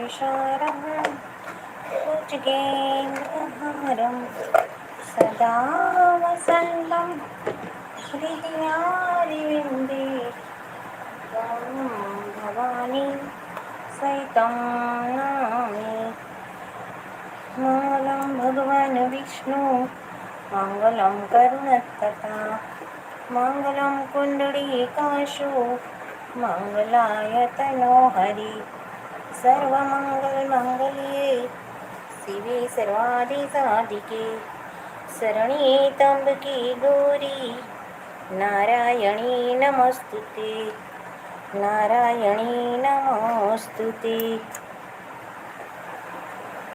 सर्वेश्वरं भुजगेन्द्रहारं सदा वसन्तं हृदयारविन्दे त्वं भवानी सहितं नमामि। मङ्गलं भगवान् विष्णु मङ्गलं करुणस्तथा मङ्गलं कुण्डलीकाशो मङ्गलाय तनो हरि। सर्वमङ्गलमङ्गल्ये शिवे सर्वादिसाधिके शरण्ये त्र्यम्बके गौरी नारायणी नमोस्तुते नारायणी नमोस्तुते।